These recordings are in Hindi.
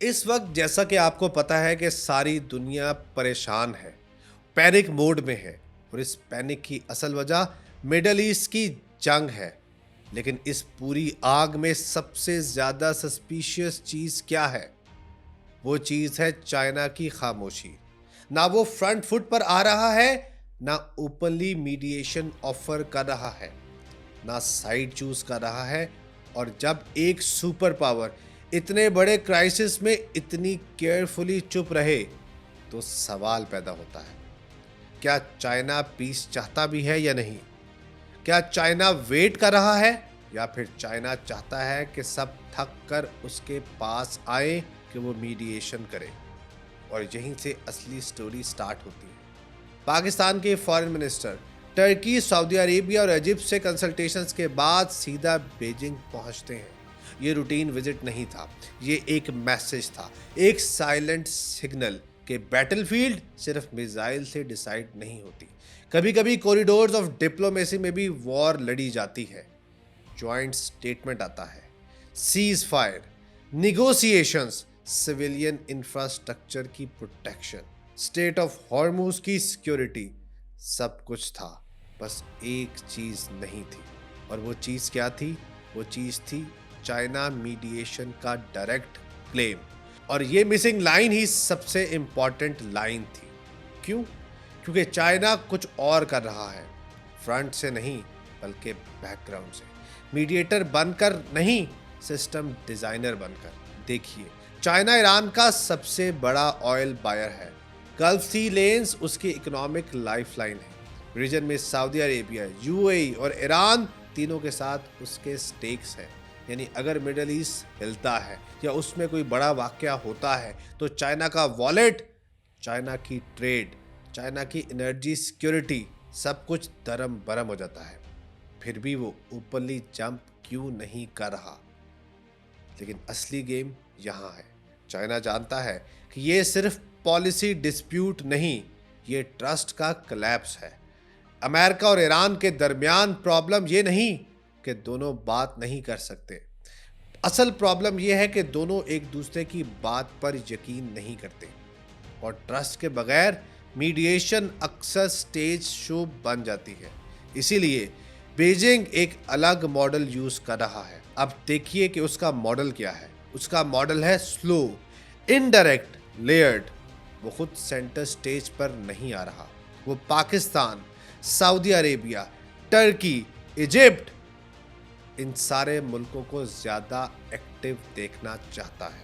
इस वक्त जैसा कि आपको पता है कि सारी दुनिया परेशान है, पैनिक मोड में है और इस पैनिक की असल वजह मिडल ईस्ट की जंग है। लेकिन इस पूरी आग में सबसे ज्यादा सस्पिशियस चीज क्या है? वो चीज है चाइना की खामोशी। ना वो फ्रंट फुट पर आ रहा है, ना ओपनली मीडिएशन ऑफर कर रहा है, ना साइड चूज कर रहा है। और जब एक सुपर पावर इतने बड़े क्राइसिस में इतनी केयरफुली चुप रहे तो सवाल पैदा होता है, क्या चाइना पीस चाहता भी है या नहीं? क्या चाइना वेट कर रहा है या फिर चाइना चाहता है कि सब थक कर उसके पास आए कि वो मीडिएशन करे? और यहीं से असली स्टोरी स्टार्ट होती है। पाकिस्तान के foreign minister Turkey, Saudi Arabia और इजिप्ट से कंसल्टेशंस के बाद सीधा बीजिंग पहुंचते हैं। ये रूटीन विजिट नहीं था, ये एक मैसेज था, एक साइलेंट सिग्नल कि बैटलफील्ड सिर्फ मिसाइल से डिसाइड नहीं होती। कभी कभी कॉरिडोर्स ऑफ डिप्लोमेसी में भी वॉर लड़ी जाती है। जॉइंट स्टेटमेंट आता है, cease fire, negotiations, civilian infrastructure की प्रोटेक्शन, स्टेट ऑफ हॉर्मूज की सिक्योरिटी, सब कुछ था। बस एक चीज नहीं थी। और वो चीज क्या थी? वो चीज थी चाइना मीडिएशन का डायरेक्ट क्लेम। और ये मिसिंग लाइन ही सबसे इंपॉर्टेंट लाइन थी। क्यों? क्योंकि चाइना कुछ और कर रहा है, फ्रंट से नहीं बल्कि बैकग्राउंड से। मीडिएटर बनकर नहीं, सिस्टम डिजाइनर बनकर। देखिए, चाइना ईरान का सबसे बड़ा ऑयल बायर है। गल्फ सी लेन्स उसकी इकोनॉमिक लाइफलाइन है। रीजन में सऊदी अरेबिया, यूएई और ईरान तीनों के साथ उसके स्टेक्स हैं। यानी अगर मिडल ईस्ट हिलता है या उसमें कोई बड़ा वाकया होता है तो चाइना का वॉलेट, चाइना की ट्रेड, चाइना की एनर्जी सिक्योरिटी, सब कुछ दरम बरम हो जाता है। फिर भी वो ओपनली जंप क्यों नहीं कर रहा? लेकिन असली गेम यहाँ है। चाइना जानता है कि ये सिर्फ पॉलिसी डिस्प्यूट नहीं, ये ट्रस्ट का कोलैप्स है। अमेरिका और ईरान के दरमियान प्रॉब्लम ये नहीं कि दोनों बात नहीं कर सकते। असल प्रॉब्लम यह है कि दोनों एक दूसरे की बात पर यकीन नहीं करते। और ट्रस्ट के बगैर मीडिएशन अक्सर स्टेज शो बन जाती है। इसीलिए बीजिंग एक अलग मॉडल यूज कर रहा है। अब देखिए कि उसका मॉडल क्या है। उसका मॉडल है स्लो, इनडायरेक्ट, लेयर्ड। वो खुद सेंटर स्टेज पर नहीं आ रहा। वो Pakistan, Saudi Arabia, Turkey, Egypt, इन सारे मुल्कों को ज्यादा एक्टिव देखना चाहता है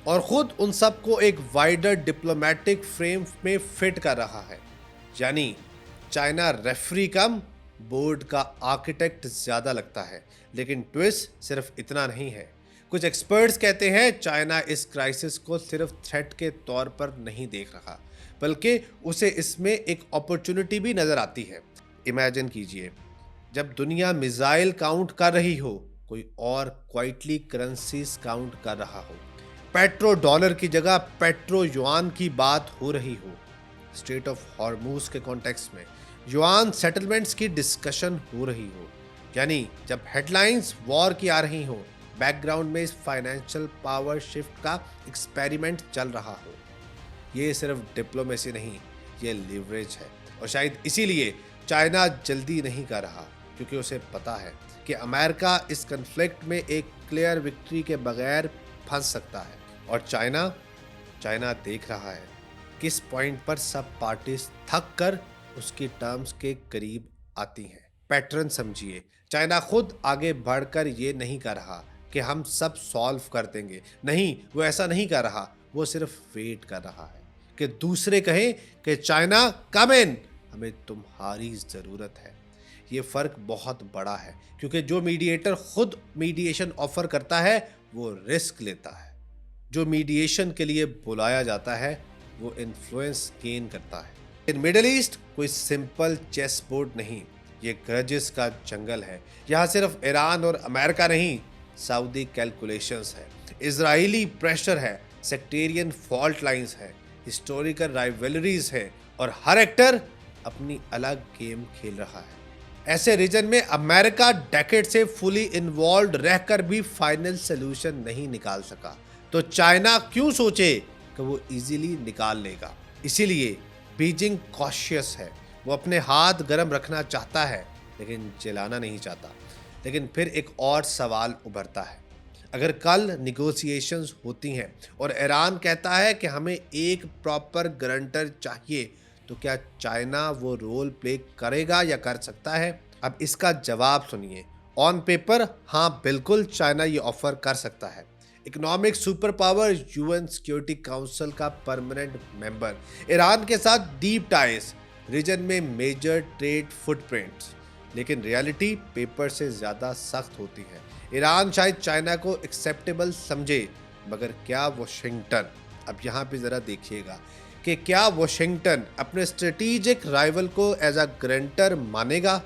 और खुद उन सबको एक वाइडर डिप्लोमेटिक फ्रेम में फिट कर रहा है। यानी चाइना रेफरी कम, बोर्ड का आर्किटेक्ट ज्यादा लगता है। लेकिन ट्विस्ट सिर्फ इतना नहीं है। कुछ एक्सपर्ट्स कहते हैं चाइना इस क्राइसिस को सिर्फ थ्रेट के तौर पर नहीं देख रहा, बल्कि उसे इसमें एक अपॉर्चुनिटी भी नजर आती है। इमेजिन कीजिए, जब दुनिया मिसाइल काउंट कर रही हो, कोई और क्वाइटली करेंसीज काउंट कर रहा हो, पेट्रो डॉलर की जगह पेट्रो युआन की बात हो रही हो, स्टेट ऑफ हॉर्मूज के कॉन्टेक्स्ट में युआन सेटलमेंट्स की डिस्कशन हो रही हो, यानी जब हेडलाइंस वॉर की आ रही हो, बैकग्राउंड में इस फाइनेंशियल पावर शिफ्ट का एक्सपेरिमेंट चल रहा हो। ये सिर्फ डिप्लोमेसी नहीं, ये लिवरेज है। और शायद इसीलिए चाइना जल्दी नहीं कर रहा, क्योंकि उसे पता है कि अमेरिका इस कन्फ्लिक्ट में एक क्लियर विक्ट्री के बगैर फंस सकता है। और चाइना देख रहा है किस पॉइंट पर सब पार्टीज थक कर उसकी टर्म्स के करीब आती हैं। पैटर्न समझिए, चाइना खुद आगे बढ़कर ये नहीं कर रहा कि हम सब सॉल्व कर देंगे। नहीं, वो ऐसा नहीं कर रहा। वो सिर्फ वेट कर रहा है कि दूसरे कहें कि चाइना कम इन, हमें तुम्हारी जरूरत है। ये फर्क बहुत बड़ा है, क्योंकि जो मीडिएटर खुद मीडिएशन ऑफर करता है वो रिस्क लेता है। जो मीडिएशन के लिए बुलाया जाता है वो इन्फ्लुएंस गेन करता है। इन मिडिल ईस्ट कोई सिंपल चेस बोर्ड नहीं, ये ग्रजेस का जंगल है। यहाँ सिर्फ ईरान और अमेरिका नहीं, सऊदी कैलकुलेशंस है, इजरायली प्रेशर है, सेक्टेरियन फॉल्ट लाइंस है, हिस्टोरिकल राइवलरीज है, और हर एक्टर अपनी अलग गेम खेल रहा है। ऐसे रीजन में अमेरिका डेकेड से फुली इन्वॉल्व रहकर भी फाइनल सोल्यूशन नहीं निकाल सका। तो चाइना क्यों सोचे कि वो इजीली निकाल लेगा। इसीलिए बीजिंग कॉशियस है, वो अपने हाथ गर्म रखना चाहता है लेकिन जलाना नहीं चाहता। लेकिन फिर एक और सवाल उभरता है, अगर कल निगोशिएशंस होती हैं और ईरान कहता है कि हमें एक प्रॉपर गारंटर चाहिए, तो क्या चाइना वो रोल प्ले करेगा या कर सकता है? अब इसका जवाब सुनिए। ऑन पेपर हाँ बिल्कुल चाइना ये ऑफर कर सकता है। Economic super power, UN security council का परमानेंट मेंबर, ईरान के साथ डीप टाइज, रीजन में मेजर ट्रेड फुटप्रिंट्स। लेकिन रियलिटी पेपर से ज़्यादा सख्त होती है। ईरान शायद चाइना को एक्सेप्टेबल समझे, मगर क्या वॉशिंगटन, अब यहाँ पे ज़रा देखिएगा कि क्या वॉशिंगटन अपने स्ट्रेटेजिक राइवल को एज अ गारंटर मानेगा?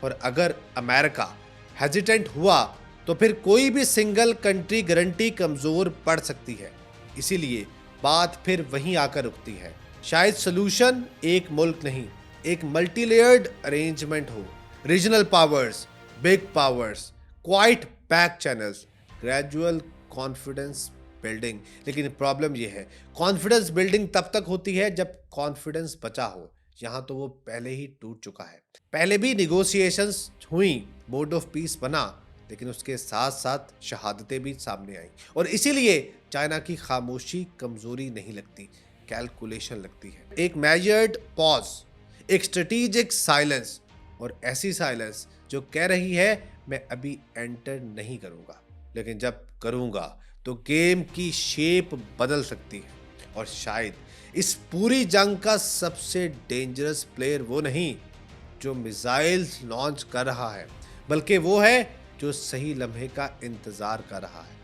और अगर अमेरिका हेजिटेंट हुआ तो फिर कोई भी सिंगल कंट्री गारंटी कमज़ोर पड़ सकती है। इसीलिए बात फिर वहीं आकर रुकती है। शायद सोल्यूशन एक मुल्क नहीं, एक मल्टी लेयर्ड अरेंजमेंट हो। Regional powers, big powers, quite back channels, gradual confidence building. लेकिन प्रॉब्लम यह है, कॉन्फिडेंस बिल्डिंग तब तक होती है जब कॉन्फिडेंस बचा हो। यहाँ तो वो पहले ही टूट चुका है। पहले भी निगोशिएशंस हुई, बोर्ड ऑफ पीस बना, लेकिन उसके साथ साथ शहादतें भी सामने आई। और इसीलिए चाइना की खामोशी कमजोरी नहीं लगती, कैलकुलेशन लगती है। एक मेजर्ड पॉज, एक स्ट्रेटेजिक साइलेंस, और ऐसी साइलेंस जो कह रही है मैं अभी एंटर नहीं करूंगा, लेकिन जब करूंगा तो गेम की शेप बदल सकती है। और शायद इस पूरी जंग का सबसे डेंजरस प्लेयर वो नहीं जो मिसाइल्स लॉन्च कर रहा है, बल्कि वो है जो सही लम्हे का इंतजार कर रहा है।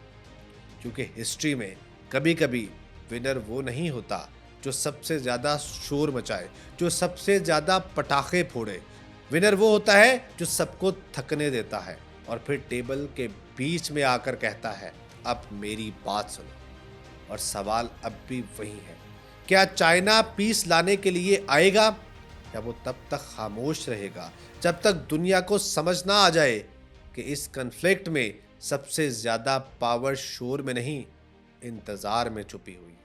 क्योंकि हिस्ट्री में कभी कभी विनर वो नहीं होता जो सबसे ज़्यादा शोर मचाए, जो सबसे ज़्यादा पटाखे फोड़े। विनर वो होता है जो सबको थकने देता है और फिर टेबल के बीच में आकर कहता है अब मेरी बात सुनो। और सवाल अब भी वही है, क्या चाइना पीस लाने के लिए आएगा या वो तब तक खामोश रहेगा जब तक दुनिया को समझ ना आ जाए कि इस कन्फ्लिक्ट में सबसे ज़्यादा पावर शोर में नहीं, इंतज़ार में छुपी हुई है।